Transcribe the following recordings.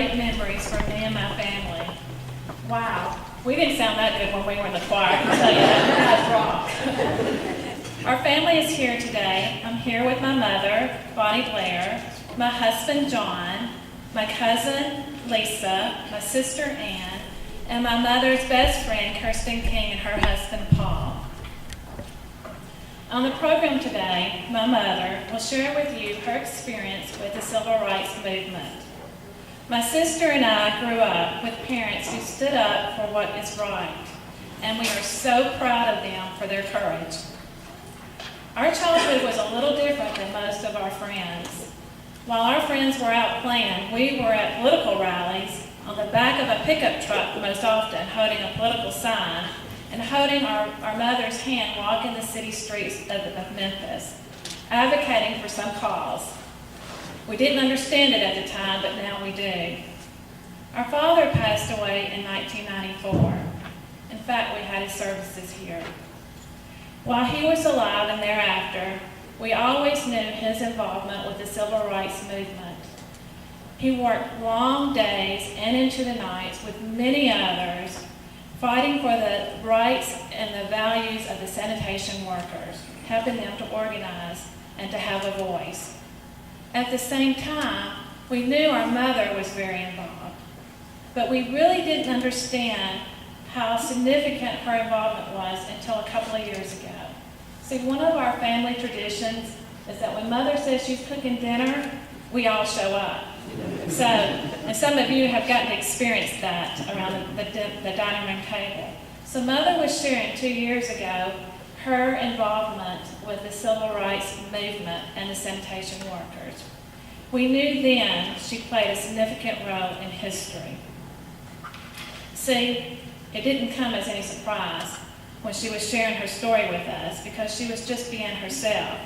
great memories for me and my family. Wow, we didn't sound that good when we were in the choir, I can tell you that. You guys rock. Our family is here today. I'm here with my mother, Bonnie Blair, my husband, John, my cousin, Lisa, my sister, Ann, and my mother's best friend, Kirsten King, and her husband, Paul. On the program today, my mother will share with you her experience with the civil rights movement. My sister and I grew up with parents who stood up for what is right, and we are so proud of them for their courage. Our childhood was a little different than most of our friends. While our friends were out playing, we were at political rallies on the back of a pickup truck most often, holding a political sign and holding our mother's hand walking the city streets of Memphis, advocating for some cause. We didn't understand it at the time, but now we do. Our father passed away in 1994. In fact, we had his services here. While he was alive and thereafter, we always knew his involvement with the civil rights movement. He worked long days and into the nights with many others, fighting for the rights and the values of the sanitation workers, helping them to organize and to have a voice. At the same time, we knew our mother was very involved, but we really didn't understand how significant her involvement was until a couple of years ago. See, one of our family traditions is that when Mother says she's cooking dinner, we all show up. So, and some of you have gotten to experience that around the dining room table. So Mother was sharing 2 years ago her involvement with the civil rights movement and the sanitation workers. We knew then she played a significant role in history. See, it didn't come as any surprise when she was sharing her story with us, because she was just being herself,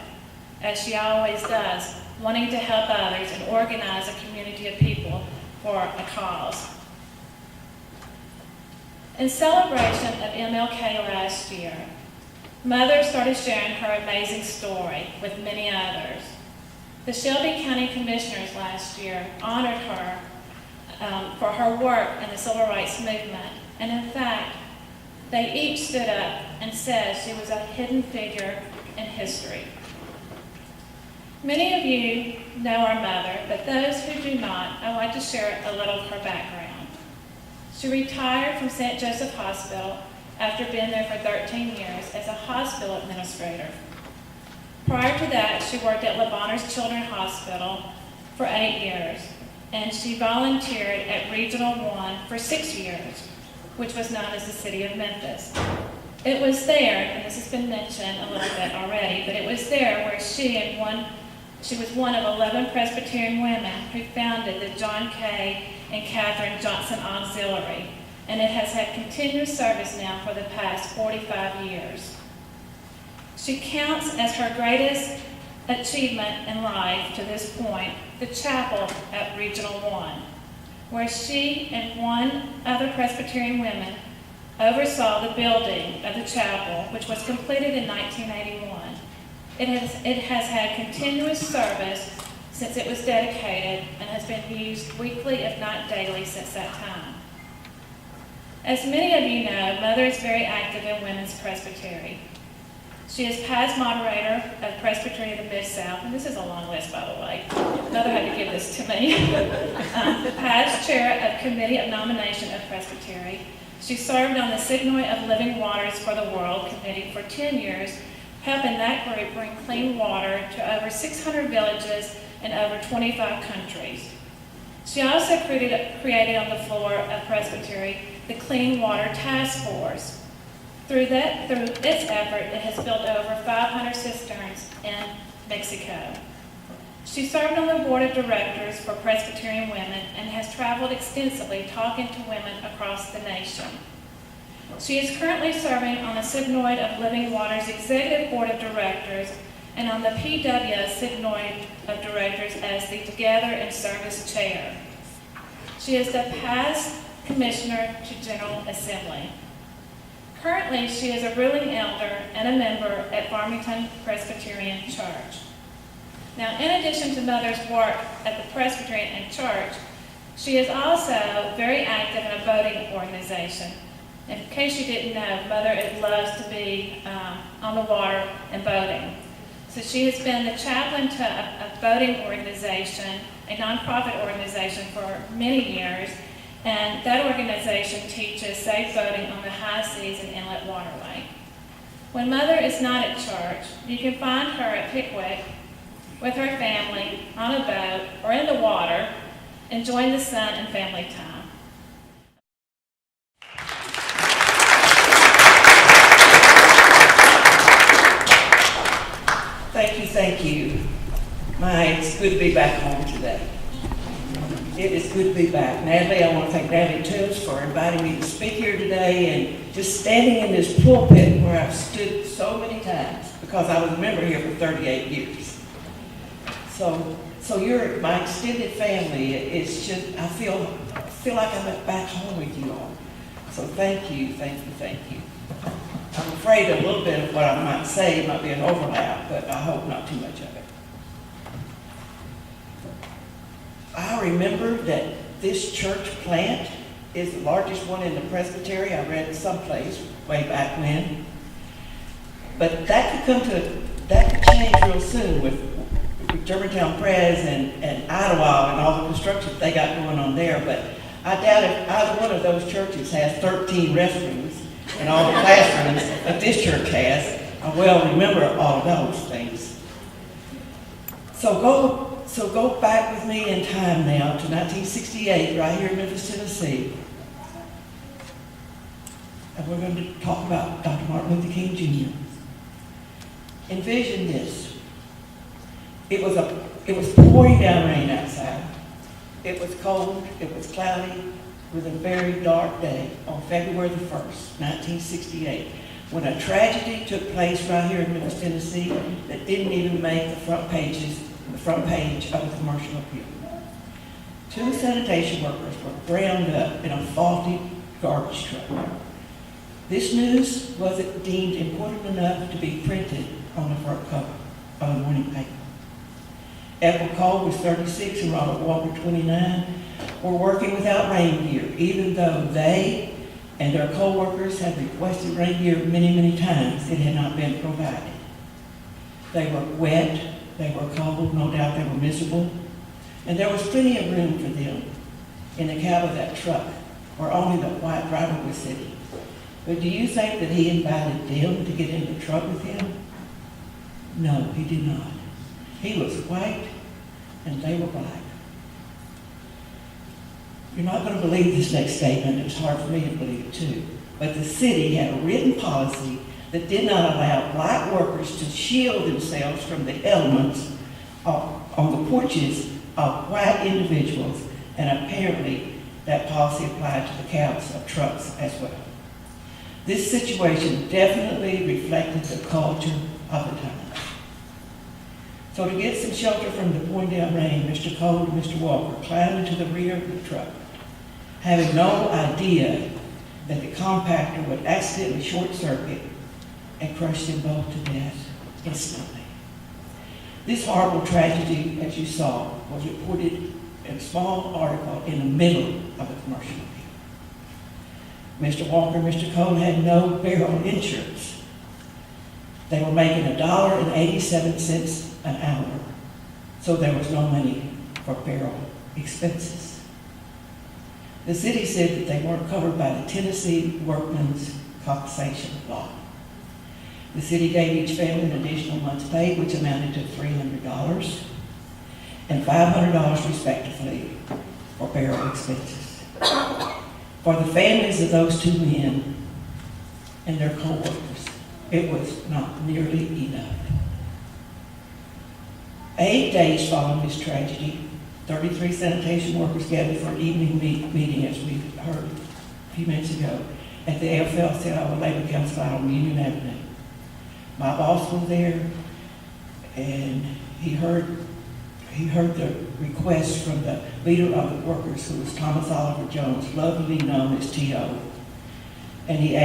as she always does, wanting to help others and organize a community of people for a cause. In celebration of MLK last year, Mother started sharing her amazing story with many others. The Shelby County Commissioners last year honored her for her work in the civil rights movement, and in fact, they each stood up and said she was a hidden figure in history. Many of you know our mother, but those who do not, I'd like to share a little of her background. She retired from St. Joseph Hospital after being there for 13 years as a hospital administrator. Prior to that, she worked at LeBonner's Children's Hospital for 8 years, and she volunteered at Regional 1 for 6 years, which was known as the City of Memphis. It was there, and this has been mentioned a little bit already, but it was there where she was one of 11 Presbyterian women who founded the John K. and Catherine Johnson Auxiliary, and it has had continuous service now for the past 45 years. She counts as her greatest achievement in life to this point the chapel at Regional 1, where she and one other Presbyterian woman oversaw the building of the chapel, which was completed in 1981. It has had continuous service since it was dedicated and has been used weekly, if not daily, since that time. As many of you know, Mother is very active in Women's Presbytery. She is past moderator of Presbytery of the Mid-South, and this is a long list, by the way. Mother had to give this to me. Past chair of Committee of Nomination of Presbytery. She served on the Signal of Living Waters for the World Committee for 10 years, helping that group bring clean water to over 600 villages in over 25 countries. She also created on the floor of Presbytery the Clean Water Task Force. Through its effort, it has built over 500 cisterns in Mexico. She served on the board of directors for Presbyterian Women and has traveled extensively talking to women across the nation. She is currently serving on the Signoid of Living Waters Executive Board of Directors and on the PW Signoid of Directors as the Together in Service Chair. She is the past Commissioner to General Assembly. Currently, she is a ruling elder and a member at Farmington Presbyterian Church. Now, in addition to Mother's work at the Presbyterian and Church, She is also very active in a boating organization. In case you didn't know, Mother loves to be on the water and boating. So she has been the chaplain to a boating organization, a nonprofit organization for many years, and that organization teaches safe boating on the high seas and inlet waterway. When Mother is not at church, you can find her at Pickwick with her family on a boat or in the water, enjoying the sun and family time. Thank you. It's good to be back home today. It is good to be back. Natalie, I want to thank Natalie Toombs for inviting me to speak here today and just standing in this pulpit where I've stood so many times because I was a member here for 38 years. So you're my extended family. It's just, I feel like I'm back home with you all. So thank you. I'm afraid a little bit of what I might say might be an overlap, but I hope not too much of it. I remember that this church plant is the largest one in the Presbytery. I read someplace way back when. But that could change real soon with Germantown Pres and Idlewild and all the construction they got going on there. But I doubt if either one of those churches has 13 restrooms and all the classrooms that this church has. I well remember all of those things. So go back with me in time now to 1968, right here in Memphis, Tennessee. And we're going to talk about Dr. Martin Luther King Jr. Envision this. It was pouring down rain outside. It was cold, it was cloudy. It was a very dark day on February the 1st, 1968, when a tragedy took place right here in Memphis, Tennessee that didn't even make the front page of the Commercial Appeal. 2 sanitation workers were ground up in a faulty garbage truck. This news wasn't deemed important enough to be printed on the front cover of the morning paper. Ethel Cole was 36 and Robert Walker 29. Were working without rain gear, even though they and their co-workers had requested rain gear many, many times. It had not been provided. They were wet, they were cold, no doubt they were miserable, and there was plenty of room for them in the cab of that truck where only the white driver was sitting. But do you think that he invited them to get in the truck with him? No, he did not. He was white and they were black. You're not going to believe this next statement. It's hard for me to believe it too. But the city had a written policy that did not allow black workers to shield themselves from the elements on the porches of white individuals, and apparently that policy applied to the cabs of trucks as well. This situation definitely reflected the culture of the time. So to get some shelter from the pouring down rain, Mr. Cole and Mr. Walker climbed into the rear of the truck, having no idea that the compactor would accidentally short circuit and crush them both to death instantly. This horrible tragedy, as you saw, was reported in a small article in the middle of the Commercial Appeal. Mr. Walker and Mr. Cole had no barrel insurance. They were making $1.87 an hour, so there was no money for barrel expenses. The city said that they weren't covered by the Tennessee Workmen's Compensation Law. The city gave each family an additional month's pay, which amounted to $300 and $500 respectively for barrel expenses. For the families of those 2 men and their co-workers, it was not nearly enough. 8 days following this tragedy, 33 sanitation workers gathered for an evening meeting, as we heard a few minutes ago, at the AFL-CIO Labor Council out on Union Avenue. My boss was there, and he heard the request from the leader of the workers, who was Thomas Oliver Jones, lovingly known as T.O. And he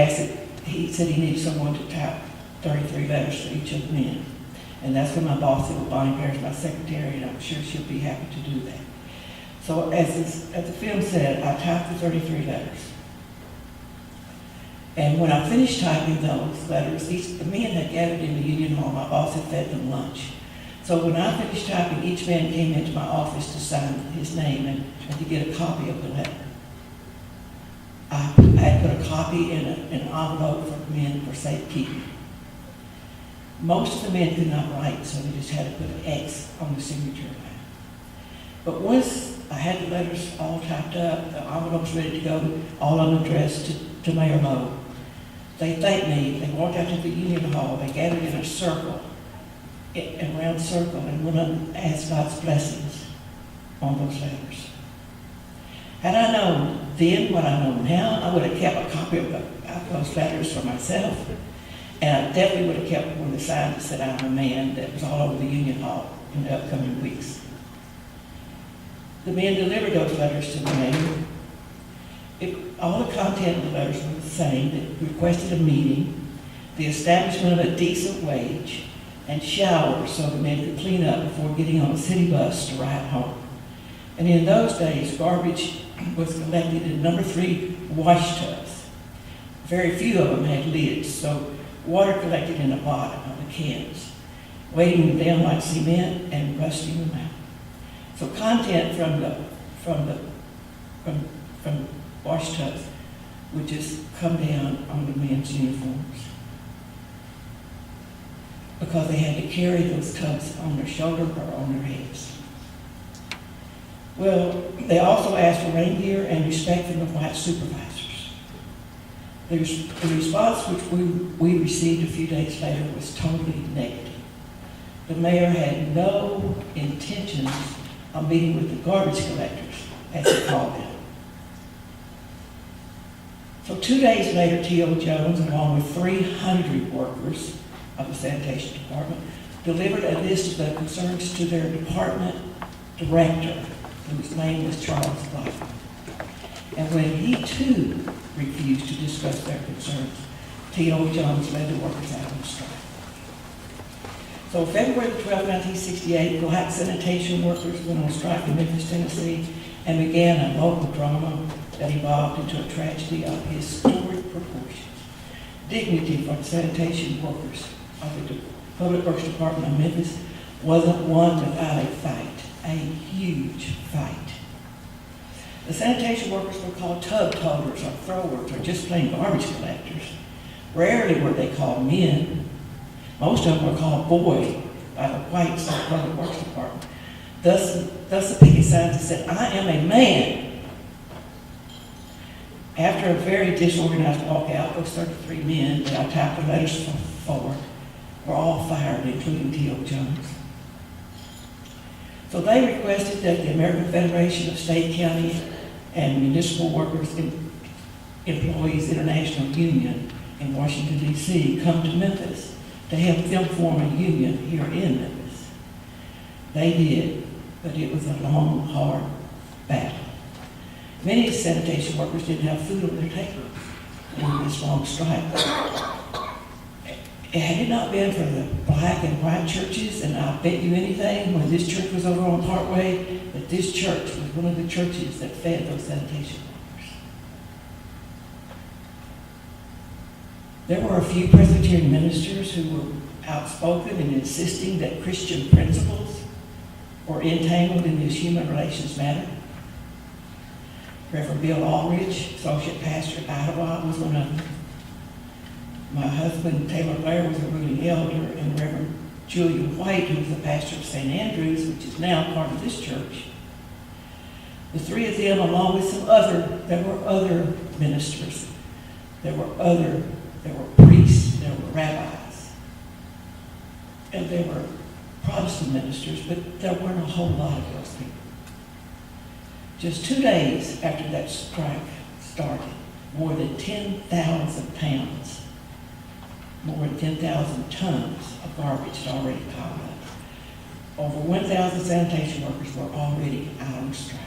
said he needed someone to type 33 letters for each of the men. And that's when my boss said, well, Bonnie Bear's my secretary, and I'm sure she'll be happy to do that. So as the film said, I typed the 33 letters. And when I finished typing those letters, the men had gathered in the Union Hall. My boss had fed them lunch. So when I finished typing, each man came into my office to sign his name and to get a copy of the letter. I had put a copy in an envelope for the men for safekeeping. Most of the men could not write, so they just had to put an X on the signature line. But once I had the letters all typed up, the envelopes ready to go, all of them addressed to Mayor Lowe, they thanked me. They walked out to the Union Hall. They gathered in a circle, a round circle, and went up and asked God's blessings on those letters. Had I known then what I know now, I would have kept a copy of those letters for myself. And I definitely would have kept one of the signs that said, "I'm a man," that was all over the Union Hall in the upcoming weeks. The men delivered those letters to the mayor. All the content of the letters were the same. They requested a meeting, the establishment of a decent wage, and showers so the men could clean up before getting on a city bus to ride home. And in those days, garbage was collected in number 3 wash tubs. Very few of them had lids, so water collected in the bottom of the cans, weighing them down like cement and rusting them out. So content from wash tubs would just come down on the men's uniforms because they had to carry those tubs on their shoulder or on their heads. Well, they also asked for rain gear and respect from the white supervisors. The response which we received a few days later was totally negative. The mayor had no intentions of meeting with the garbage collectors, as he called them. So 2 days later, T.O. Jones, along with 300 workers of the sanitation department, delivered a list of their concerns to their department director, whose name was Charles Blair. And when he too refused to discuss their concerns, T.O. Jones led the workers out on strike. So February 12, 1968, black sanitation workers went on strike in Memphis, Tennessee, and began a local drama that evolved into a tragedy of historic proportions. Dignity for the sanitation workers of the Public Works Department of Memphis wasn't won without a fight, a huge fight. The sanitation workers were called tub toterers or throwers or just plain garbage collectors. Rarely were they called men. Most of them were called boy by the whites of the Public Works Department. Thus the picket signs that said, "I am a man." After a very disorganized walkout, those 33 men that I typed the letters for were all fired, including T.O. Jones. So they requested that the American Federation of State, County, and Municipal Workers Employees International Union in Washington, D.C. come to Memphis to help them form a union here in Memphis. They did, but it was a long, hard battle. Many sanitation workers didn't have food on their table in this long strike. Had it not been for the black and white churches, and I'll bet you anything, when this church was over on Parkway, that this church was one of the churches that fed those sanitation workers. There were a few Presbyterian ministers who were outspoken in insisting that Christian principles were entangled in this human relations matter. Reverend Bill Aldridge, associate pastor at Iowa, was one of them. My husband, Taylor Blair, was a ruling elder, and Reverend Julian White, who was the pastor of St. Andrews, which is now part of this church. The three of them, along with there were other ministers. There were priests, there were rabbis, and there were Protestant ministers, but there weren't a whole lot of those people. Just 2 days after that strike started, more than 10,000 pounds, more than 10,000 tons of garbage had already piled up. Over 1,000 sanitation workers were already out on strike.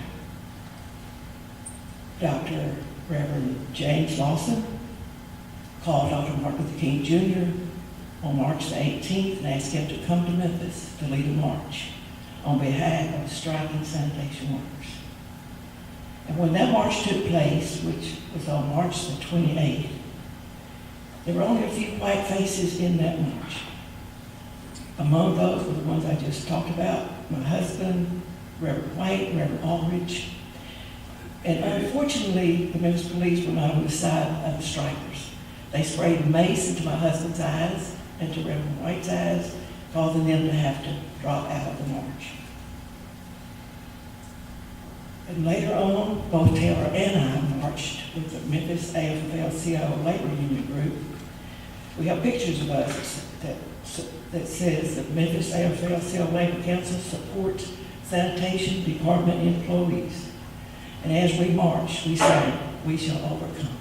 Dr. Reverend James Lawson called Dr. Martin Luther King Jr. on March the 18th and asked him to come to Memphis to lead a march on behalf of striking sanitation workers. And when that march took place, which was on March the 28th, there were only a few white faces in that march. Among those were the ones I just talked about, my husband, Reverend White, Reverend Aldridge. And unfortunately, the Memphis police were not on the side of the strikers. They sprayed mace into my husband's eyes and to Reverend White's eyes, causing them to have to drop out of the march. And later on, both Taylor and I marched with the Memphis AFL-CIO labor union group. We have pictures of us that says that Memphis AFL-CIO Labor Council supports sanitation department employees. And as we marched, we sang, "We shall overcome."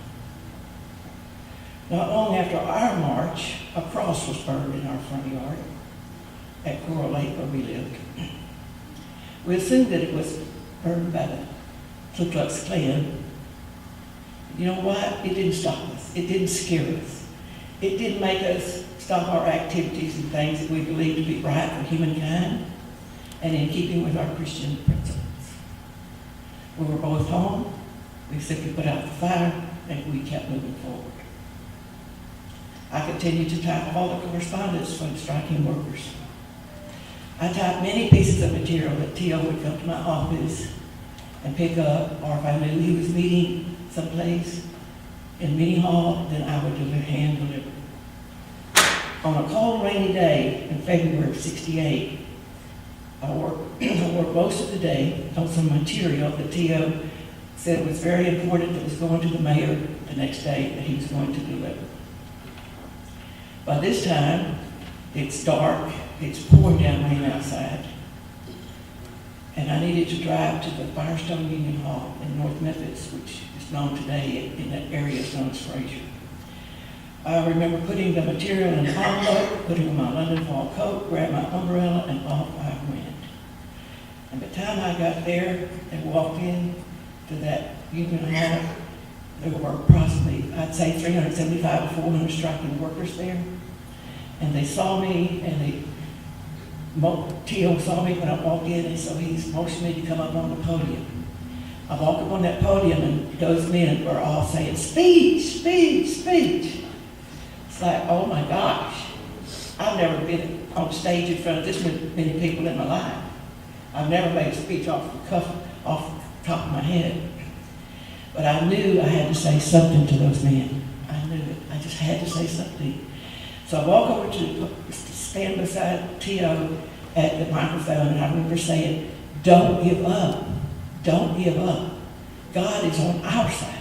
Not long after our march, a cross was burned in our front yard at Coral Lake where we lived. We assumed that it was burned by the Ku Klux Klan. You know what? It didn't stop us. It didn't scare us. It didn't make us stop our activities and things that we believed to be right for humankind and in keeping with our Christian principles. We were both home. We simply put out the fire and we kept moving forward. I continued to type all the correspondence from striking workers. I typed many pieces of material that T.O. would come to my office and pick up, or if I knew he was meeting someplace in meeting hall, then I would hand deliver. On a cold, rainy day in February of '68, I worked most of the day on some material that T.O. said was very important that was going to the mayor the next day that he was going to deliver. By this time, it's dark, it's pouring down rain outside, and I needed to drive to the Firestone Union Hall in North Memphis, which is known today in that area as known as Frazier. I remember putting the material in an envelope, putting on my London fall coat, grabbed my umbrella, and off I went. And by the time I got there and walked in to that Union Hall, there were approximately, I'd say 375 to 400 striking workers there. And they saw me, and T.O. saw me when I walked in, and so he motioned me to come up on the podium. I walked up on that podium, and those men were all saying, "Speech, speech, speech." It's like, oh my gosh, I've never been on stage in front of this many people in my life. I've never made a speech off the top of my head. But I knew I had to say something to those men. I knew it. I just had to say something. So I walk over to stand beside T.O. at the microphone, and I remember saying, "Don't give up. Don't give up. God is on our side."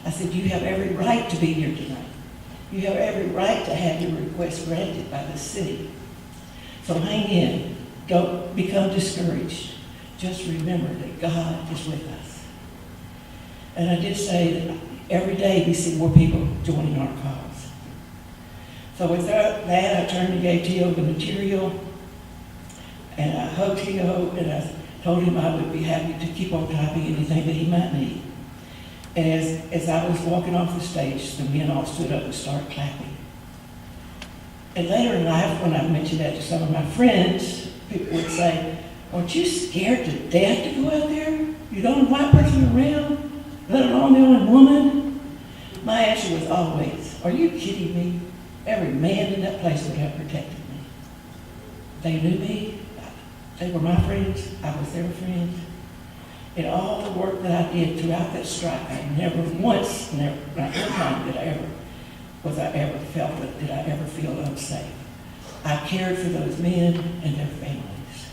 I said, "You have every right to be here tonight. You have every right to have your request granted by the city. So hang in. Don't become discouraged. Just remember that God is with us." And I did say that every day we see more people joining our cause. So with that, I turned and gave T.O. the material, and I hugged T.O. and I told him I would be happy to keep on typing anything that he might need. And as I was walking off the stage, the men all stood up and started clapping. And later in life, when I mentioned that to some of my friends, people would say, "Aren't you scared to death to go out there? You don't have a white person around, let alone the only woman?" My answer was always, "Are you kidding me? Every man in that place would have protected me. They knew me. They were my friends. I was their friend. In all the work that I did throughout that strike, I never once, not one time did I ever feel unsafe. I cared for those men and their families."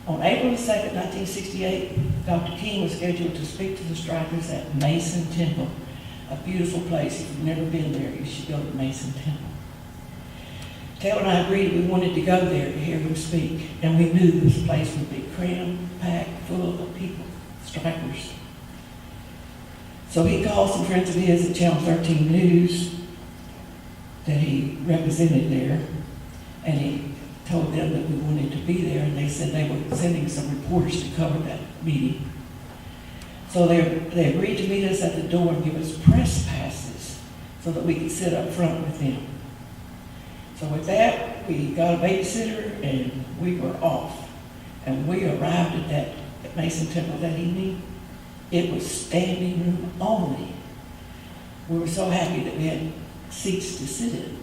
On April 2nd, 1968, Dr. King was scheduled to speak to the strikers at Mason Temple, a beautiful place. If you've never been there, you should go to Mason Temple. Taylor and I agreed we wanted to go there to hear him speak, and we knew this place would be crammed, packed, full of people, strikers. So he called some friends of his at Channel 13 News that he represented there, and he told them that we wanted to be there, and they said they were sending some reporters to cover that meeting. So they agreed to meet us at the door and give us press passes so that we could sit up front with them. So with that, we got a babysitter and we were off. And we arrived at that at Mason Temple that evening, it was standing room only. We were so happy that we had seats to sit in.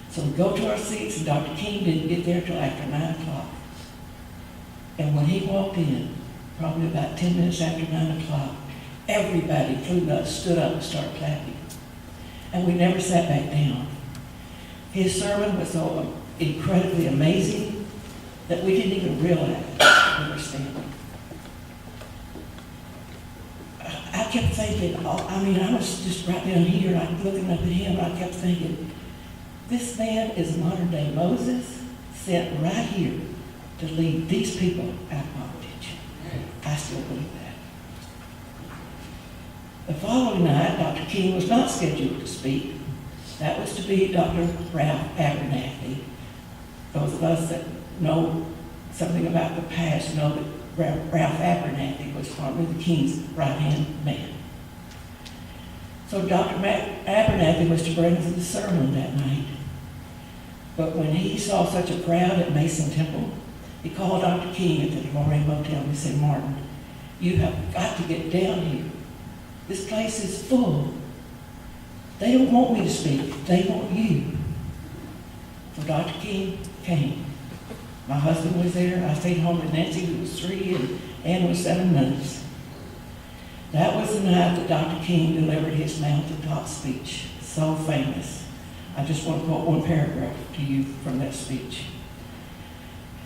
So we go to our seats, and Dr. King didn't get there till after 9 o'clock. And when he walked in, probably about 10 minutes after 9 o'clock, everybody, including us, stood up and started clapping. And we never sat back down. His sermon was so incredibly amazing that we didn't even realize we were standing. I kept thinking, I was just right down here, I'm looking up at him, and I kept thinking, this man is modern day Moses, sent right here to lead these people out of bondage. I still believe that. The following night, Dr. King was not scheduled to speak. That was to be Dr. Ralph Abernathy. Those of us that know something about the past know that Ralph Abernathy was Martin Luther King's right-hand man. So Dr. Abernathy was to bring us the sermon that night. But when he saw such a crowd at Mason Temple, he called Dr. King at the DeLorean Motel and he said, Martin, you have got to get down here. This place is full. They don't want me to speak. They want you. So Dr. King came. My husband was there. I stayed home with Nancy, who was 3, and Ann was 7 months. That was the night that Dr. King delivered his mountaintop speech. So famous. I just want to quote one paragraph to you from that speech.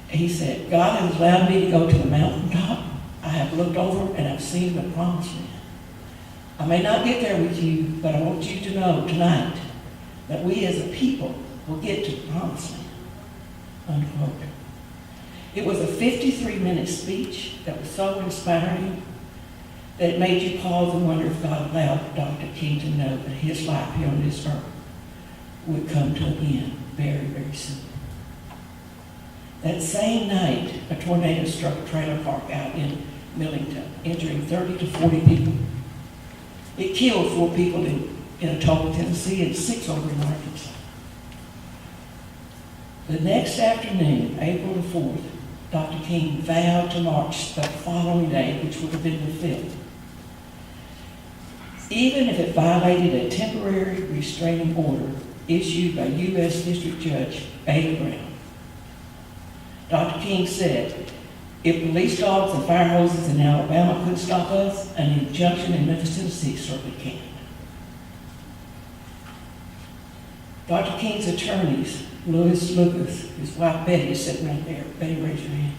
He said, God has allowed me to go to the mountaintop. I have looked over and I've seen the promised land. I may not get there with you, but I want you to know tonight that we as a people will get to the promised land. Unquote. It was a 53-minute speech that was so inspiring that it made you pause and wonder if God allowed Dr. King to know that his life here on this earth would come to an end very, very soon. That same night, a tornado struck a trailer park out in Millington, injuring 30 to 40 people. It killed 4 people in Atoka, Tennessee, and 6 over in Arkansas. The next afternoon, April the 4th, Dr. King vowed to march the following day, which would have been the 5th, even if it violated a temporary restraining order issued by U.S. District Judge Bailey Brown. Dr. King said, if police dogs and fire hoses in Alabama couldn't stop us, an injunction in Memphis, Tennessee certainly can. Dr. King's attorneys, Louis Lucas, his wife Betty is sitting right there. Betty, raise your hand.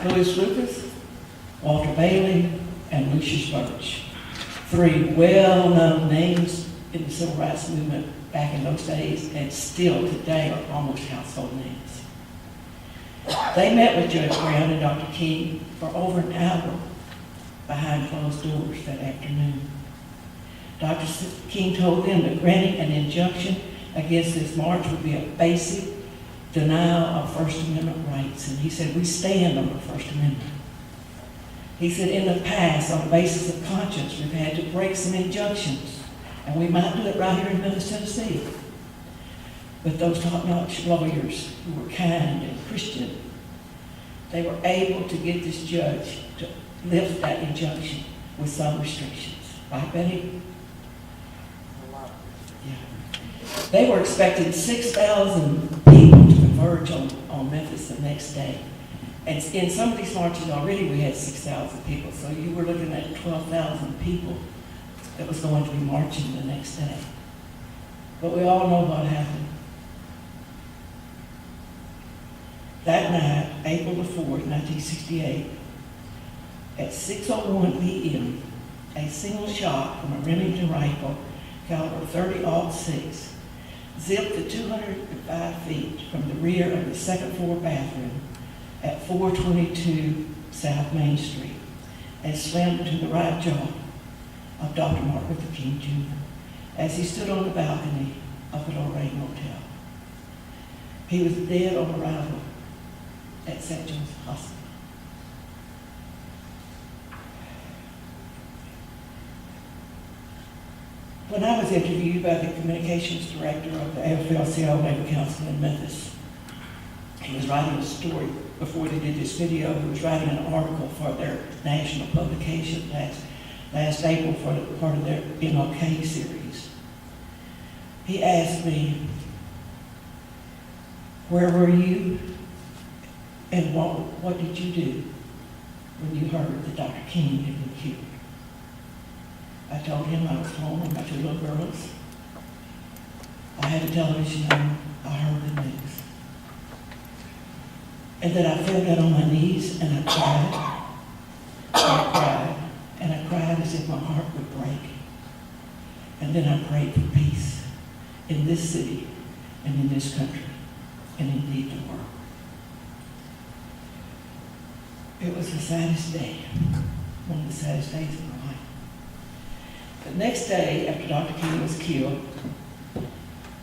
Louis Lucas, Walter Bailey, and Lucius Birch. 3 well-known names in the civil rights movement back in those days, and still today are almost household names. They met with Judge Brown and Dr. King for over an hour behind closed doors that afternoon. Dr. King told them that granting an injunction against this march would be a basic denial of First Amendment rights. And he said, we stand on the First Amendment. He said, in the past, on the basis of conscience, we've had to break some injunctions. And we might do it right here in Memphis, Tennessee. But those top-notch lawyers who were kind and Christian, they were able to get this judge to lift that injunction with some restrictions. Right, Betty? Yeah. They were expecting 6,000 people to converge on Memphis the next day. And in some of these marches already we had 6,000 people, so you were looking at 12,000 people that was going to be marching the next day. But we all know what happened. That night, April the 4th, 1968, at 6:01 p.m., a single shot from a Remington rifle, caliber .30-06, zipped the 205 feet from the rear of the second-floor bathroom at 422 South Main Street and slammed into the right jaw of Dr. Martin Luther King, Jr. as he stood on the balcony of the Lorraine Motel. He was dead on arrival at St. John's Hospital. When I was interviewed by the communications director of the AFL-CIO Labor Council in Memphis, He was writing a story before they did this video. He was writing an article for their national publication last April for part of their MLK series. He asked me, where were you and what did you do when you heard that Dr. King had been killed? I told him I was home with my 2 little girls. I had a television on. I heard the news. And then I fell down on my knees and I cried. I cried. And I cried as if my heart would break. And then I prayed for peace in this city and in this country and indeed the world. It was the saddest day, one of the saddest days of my life. The next day, after Dr. King was killed,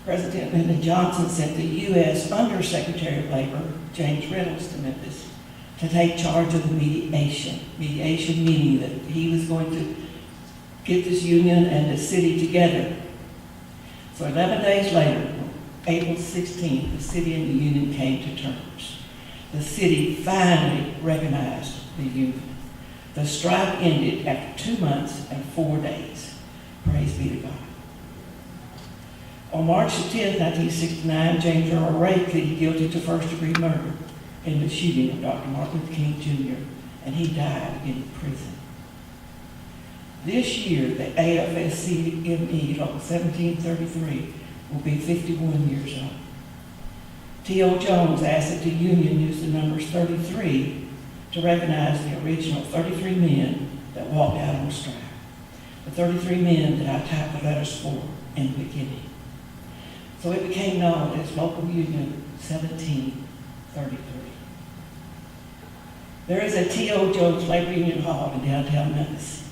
President Lyndon Johnson sent the U.S. Undersecretary of Labor, James Reynolds, to Memphis to take charge of the mediation. Mediation meaning that he was going to get this union and the city together. So 11 days later, April 16th, the city and the union came to terms. The city finally recognized the union. The strike ended after 2 months and 4 days. Praise be to God. On March 10, 1969, James Earl Ray pleaded guilty to first-degree murder in the shooting of Dr. Martin Luther King Jr., and he died in prison. This year, the AFSCME, Local 1733, will be 51 years old. T.O. Jones asked that the union use the numbers 33 to recognize the original 33 men that walked out on strike. The 33 men that I typed the letters for in the beginning. So it became known as Local Union 1733. There is a T.O. Jones Labor Union Hall in downtown Memphis,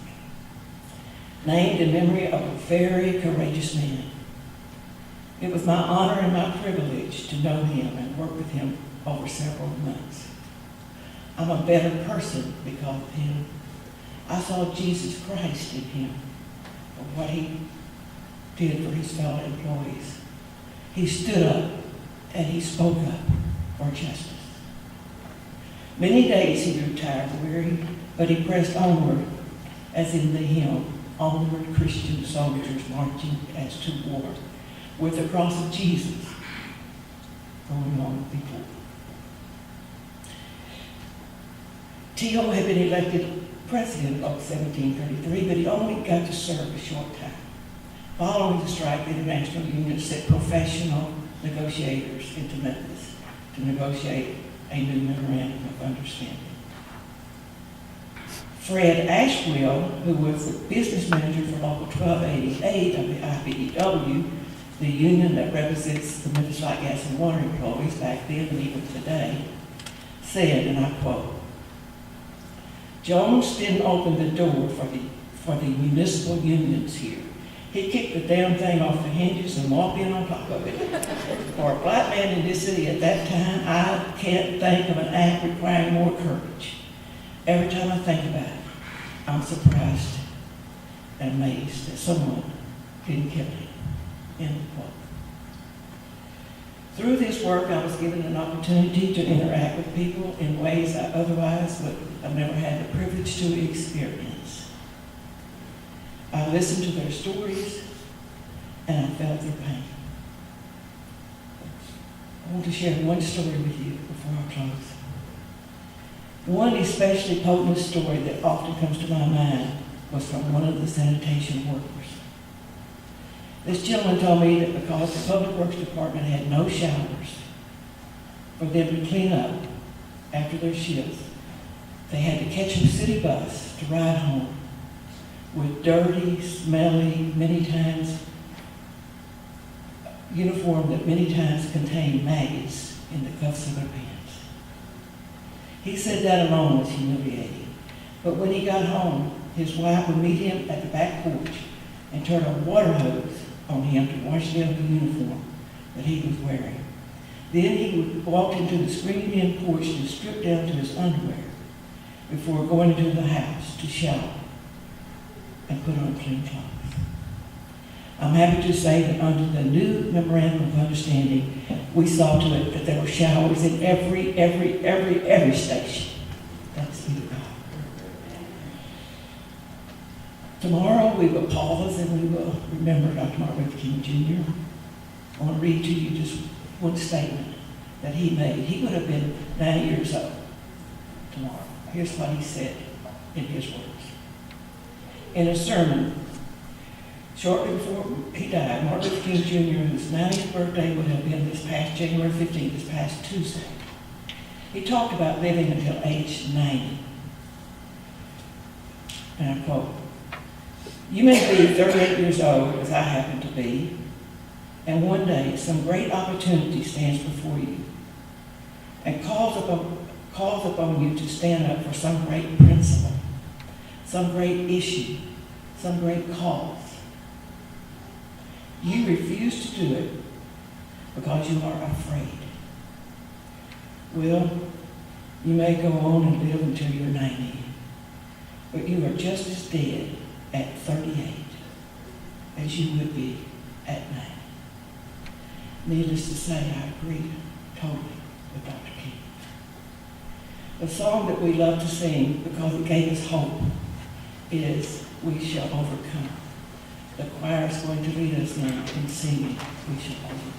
named in memory of a very courageous man. It was my honor and my privilege to know him and work with him over several months. I'm a better person because of him. I saw Jesus Christ in him, for what he did for his fellow employees. He stood up and he spoke up for justice. Many days he grew tired and weary, but he pressed onward, as in the hymn, onward Christian soldiers marching as to war, with the cross of Jesus going on before. T.O. had been elected president of 1733, but he only got to serve a short time. Following the strike, the International Union sent professional negotiators into Memphis to negotiate a new memorandum of understanding. Fred Ashwell, who was the business manager for Local 1288 of the IBEW, the union that represents the Memphis Light, Gas, and Water employees back then and even today, said, and I quote, Jones didn't open the door for the municipal unions here. He kicked the damn thing off the hinges and walked in on top of it. For a black man in this city at that time, I can't think of an act requiring more courage. Every time I think about it, I'm surprised and amazed that someone didn't kill him. End quote. Through this work, I was given an opportunity to interact with people in ways I otherwise would have never had the privilege to experience. I listened to their stories and I felt their pain. I want to share one story with you before I close. One especially potent story that often comes to my mind was from one of the sanitation workers. This gentleman told me that because the Public Works Department had no showers for them to clean up after their shifts, they had to catch a city bus to ride home with dirty, smelly, many times uniform that many times contained maggots in the cuffs of their pants. He said that alone was humiliating. But when he got home, his wife would meet him at the back porch and turn a water hose on him to wash down the uniform that he was wearing. Then he would walk into the screened-in porch and strip down to his underwear before going into the house to shower and put on clean clothes. I'm happy to say that under the new memorandum of understanding, we saw to it that there were showers in every station. Thanks be to God. Tomorrow we will pause and we will remember Dr. Martin Luther King Jr. I want to read to you just one statement that he made. He would have been 90 years old tomorrow. Here's what he said in his words. In a sermon, shortly before he died, Martin Luther King Jr., whose 90th birthday would have been this past January 15th, this past Tuesday, he talked about living until age 90. And I quote, "You may be 38 years old, as I happen to be, and one day some great opportunity stands before you and calls upon you to stand up for some great principle, some great issue, some great cause. You refuse to do it because you are afraid. Well, you may go on and live until you're 90, but you are just as dead at 38 as you would be at 90. Needless to say, I agree totally with Dr. King. The song that we love to sing because it gave us hope is "We Shall Overcome." The choir is going to lead us now in singing "We Shall Overcome."